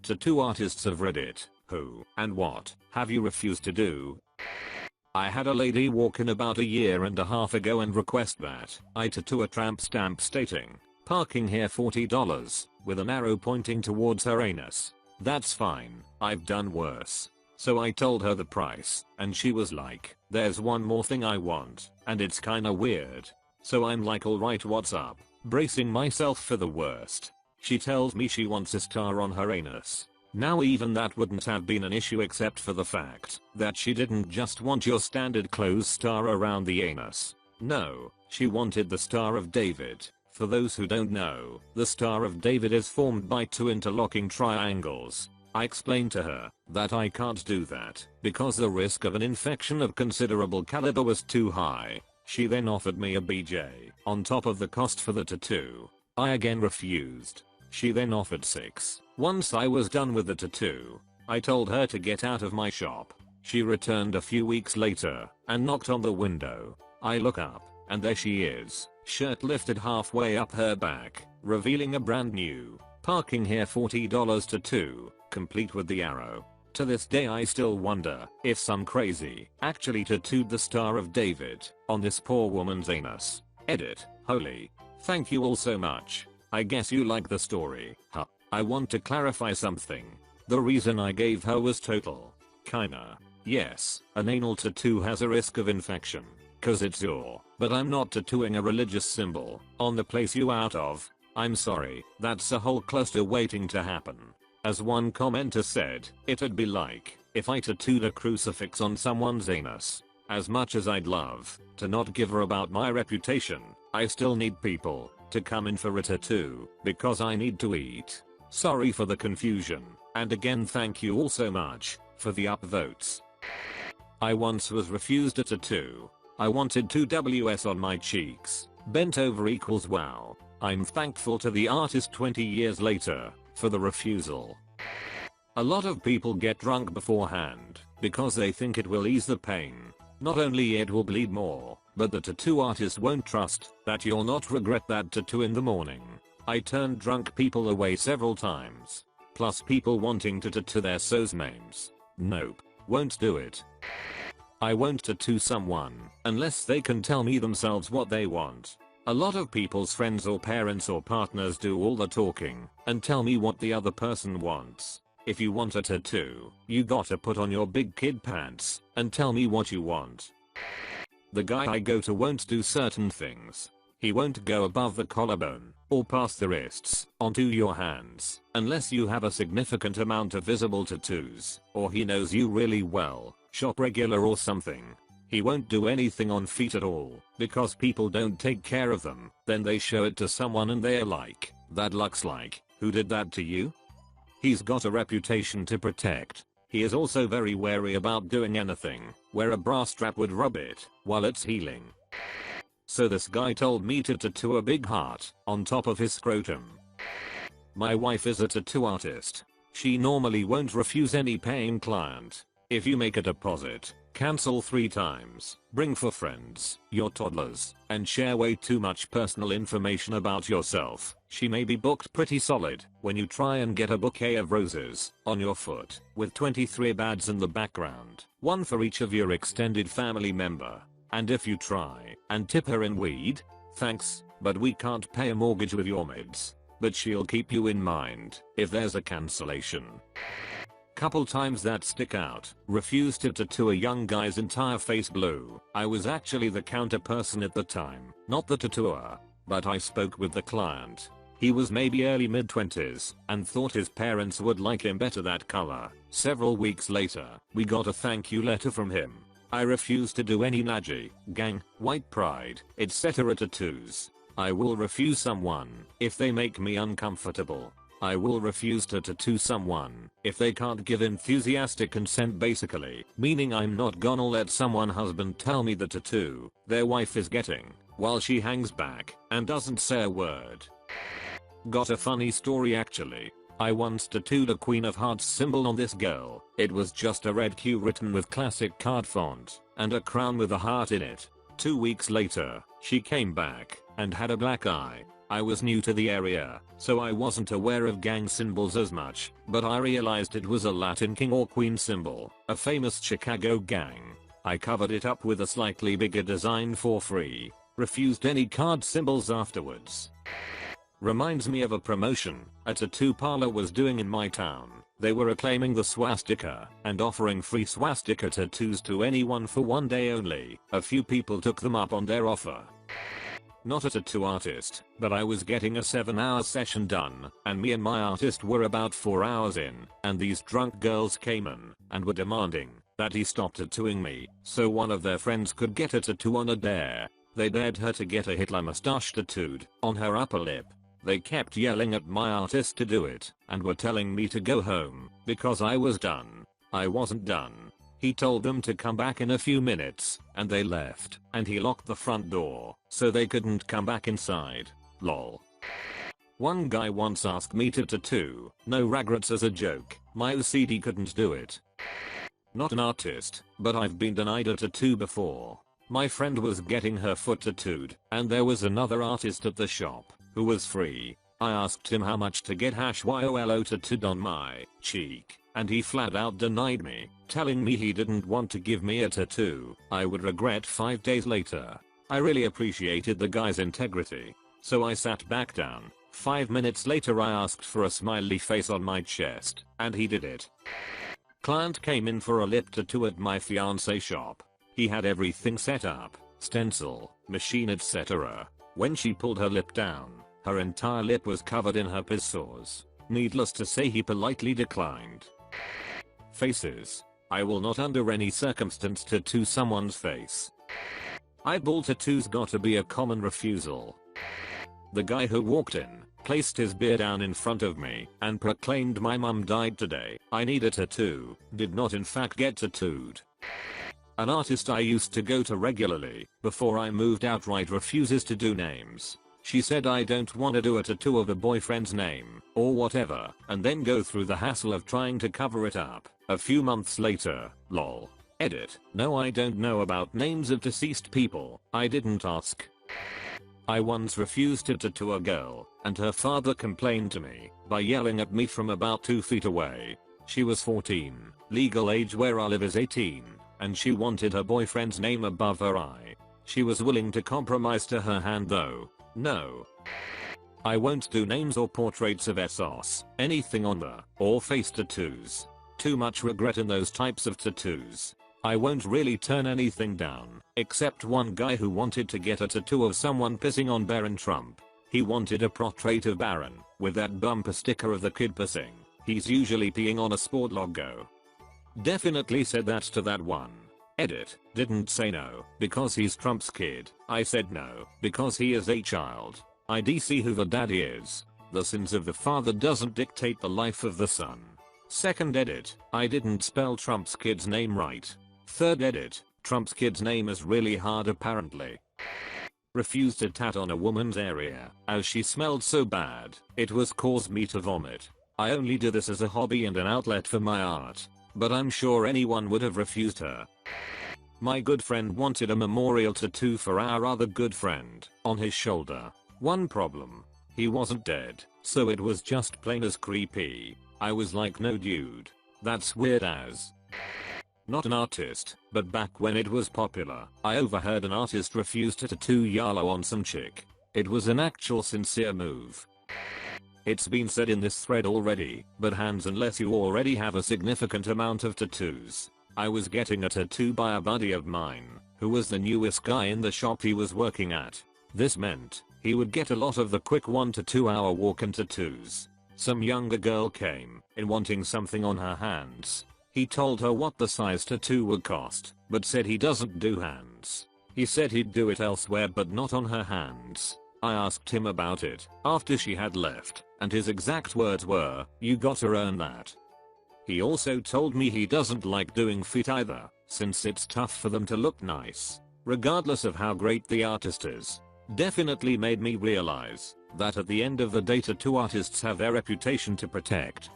Tattoo artists of Reddit, who and what have you refused to do? I had a lady walk in about a year and a half ago and request that I tattoo a tramp stamp stating, "Parking here $40," with an arrow pointing towards her anus. That's fine, I've done worse. So I told her the price, and she was like, "There's one more thing I want, and it's kinda weird." So I'm like, alright, what's up? Bracing myself for the worst. She tells me she wants a star on her anus. Now even that wouldn't have been an issue except for the fact that she didn't just want your standard closed star around the anus. No, she wanted the Star of David. For those who don't know, the Star of David is formed by two interlocking triangles. I explained to her that I can't do that because the risk of an infection of considerable caliber was too high. She then offered me a BJ on top of the cost for the tattoo. I again refused. She then offered 6. Once I was done with the tattoo, I told her to get out of my shop. She returned a few weeks later and knocked on the window. I look up and there she is, shirt lifted halfway up her back, revealing a brand new "Parking here $40" tattoo, complete with the arrow. To this day I still wonder if some crazy actually tattooed the Star of David on this poor woman's anus. Edit. Holy. Thank you all so much. I guess you like the story, huh? I want to clarify something. The reason I gave her was total. Kinda. Yes, an anal tattoo has a risk of infection, cause it's your, but I'm not tattooing a religious symbol on the place you out of. I'm sorry, that's a whole cluster waiting to happen. As one commenter said, it'd be like if I tattooed a crucifix on someone's anus. As much as I'd love to not give her about my reputation, I still need people to come in for a tattoo because I need to eat. Sorry for the confusion, and again thank you all so much for the upvotes. I once was refused a tattoo. I wanted 2 Ws on my cheeks. Bent over equals wow. I'm thankful to the artist 20 years later for the refusal. A lot of people get drunk beforehand because they think it will ease the pain. Not only it will bleed more, but the tattoo artist won't trust that you'll not regret that tattoo in the morning. I turned drunk people away several times. Plus people wanting to tattoo their so's names. Nope. Won't do it. I won't tattoo someone unless they can tell me themselves what they want. A lot of people's friends or parents or partners do all the talking and tell me what the other person wants. If you want a tattoo, you gotta put on your big kid pants and tell me what you want. The guy I go to won't do certain things. He won't go above the collarbone or past the wrists onto your hands unless you have a significant amount of visible tattoos or he knows you really well, shop regular or something. He won't do anything on feet at all because people don't take care of them. Then they show it to someone and they're like, "That looks like, who did that to you?" He's got a reputation to protect. He is also very wary about doing anything where a bra strap would rub it while it's healing. So this guy told me to tattoo a big heart on top of his scrotum. My wife is a tattoo artist. She normally won't refuse any paying client. If you make a deposit, cancel 3 times, bring 4 friends, your toddlers, and share way too much personal information about yourself, she may be booked pretty solid when you try and get a bouquet of roses on your foot with 23 bads in the background, 1 for each of your extended family member. And if you try and tip her in weed, thanks, but we can't pay a mortgage with your mids. But she'll keep you in mind if there's a cancellation. Couple times that stick out. Refused to tattoo a young guy's entire face blue. I was actually the counter person at the time, not the tattooer, but I spoke with the client. He was maybe early mid-20s and thought his parents would like him better that color. Several weeks later, we got a thank you letter from him. I refuse to do any Naji, gang, white pride, etc. tattoos. I will refuse someone if they make me uncomfortable. I will refuse to tattoo someone if they can't give enthusiastic consent, basically, meaning I'm not gonna let someone husband tell me the tattoo their wife is getting while she hangs back and doesn't say a word. Got a funny story actually. I once tattooed a Queen of Hearts symbol on this girl. It was just a red Q written with classic card font and a crown with a heart in it. 2 weeks later, she came back and had a black eye. I was new to the area, so I wasn't aware of gang symbols as much, but I realized it was a Latin king or queen symbol, a famous Chicago gang. I covered it up with a slightly bigger design for free. Refused any card symbols afterwards. Reminds me of a promotion a tattoo parlor was doing in my town. They were acclaiming the swastika and offering free swastika tattoos to anyone for one day only. A few people took them up on their offer. Not a tattoo artist, but I was getting a 7-hour session done, and me and my artist were about 4 hours in, and these drunk girls came in and were demanding that he stop tattooing me so one of their friends could get a tattoo on a dare. They dared her to get a Hitler mustache tattooed on her upper lip. They kept yelling at my artist to do it and were telling me to go home because I was done. I wasn't done. He told them to come back in a few minutes and they left, and he locked the front door so they couldn't come back inside. Lol. One guy once asked me to tattoo no regrets as a joke. My OCD couldn't do it. Not an artist, but I've been denied a tattoo before. My friend was getting her foot tattooed and there was another artist at the shop who was free. I asked him how much to get YOLO tattooed on my cheek, and he flat out denied me, telling me he didn't want to give me a tattoo I would regret 5 days later. I really appreciated the guy's integrity, so I sat back down. 5 minutes later I asked for a smiley face on my chest, and he did it. Client came in for a lip tattoo at my fiance shop. He had everything set up, stencil, machine, etc. When she pulled her lip down, her entire lip was covered in herpes sores. Needless to say, he politely declined. Faces. I will not under any circumstance tattoo someone's face. Eyeball tattoos gotta be a common refusal. The guy who walked in, placed his beer down in front of me, and proclaimed my mum died today, I need a tattoo, did not in fact get tattooed. An artist I used to go to regularly, before I moved outright, refuses to do names. She said I don't want to do a tattoo of a boyfriend's name, or whatever, and then go through the hassle of trying to cover it up. A few months later, lol. Edit. No, I don't know about names of deceased people, I didn't ask. I once refused to tattoo a girl, and her father complained to me by yelling at me from about 2 feet away. She was 14, legal age where I live is 18. And she wanted her boyfriend's name above her eye. She was willing to compromise to her hand though. No. I won't do names or portraits of SOS, anything on the or face tattoos. Too much regret in those types of tattoos. I won't really turn anything down, except one guy who wanted to get a tattoo of someone pissing on Barron Trump. He wanted a portrait of Barron, with that bumper sticker of the kid pissing. He's usually peeing on a sport logo. Definitely said that to that one. Edit. Didn't say no because he's Trump's kid. I said no because he is a child. IDC who the daddy is. The sins of the father doesn't dictate the life of the son. Second edit. I didn't spell Trump's kid's name right. Third edit. Trump's kid's name is really hard apparently. Refused to tat on a woman's area as she smelled so bad it was caused me to vomit. I only do this as a hobby and an outlet for my art. But I'm sure anyone would have refused her. My good friend wanted a memorial tattoo for our other good friend on his shoulder. One problem. He wasn't dead, so it was just plain as creepy. I was like, no dude. That's weird as. Not an artist, but back when it was popular, I overheard an artist refuse to tattoo YOLO on some chick. It was an actual sincere move. It's been said in this thread already, but hands unless you already have a significant amount of tattoos. I was getting a tattoo by a buddy of mine, who was the newest guy in the shop he was working at. This meant he would get a lot of the quick 1 to 2 hour walk-in tattoos. Some younger girl came in wanting something on her hands. He told her what the size tattoo would cost, but said he doesn't do hands. He said he'd do it elsewhere but not on her hands. I asked him about it after she had left, and his exact words were, "You gotta earn that." He also told me he doesn't like doing feet either, since it's tough for them to look nice, regardless of how great the artist is. Definitely made me realize that at the end of the day tattoo artists have their reputation to protect.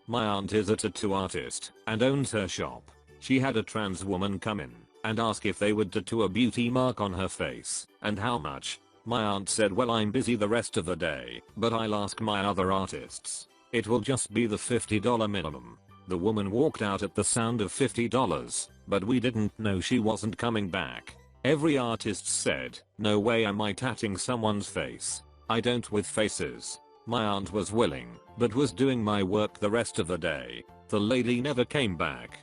My aunt is a tattoo artist and owns her shop. She had a trans woman come in and ask if they would tattoo a beauty mark on her face and how much. My aunt said, well, I'm busy the rest of the day, but I'll ask my other artists. It will just be the $50 minimum. The woman walked out at the sound of $50, but we didn't know she wasn't coming back. Every artist said, no way am I tatting someone's face. I don't with faces. My aunt was willing, but was doing my work the rest of the day. The lady never came back.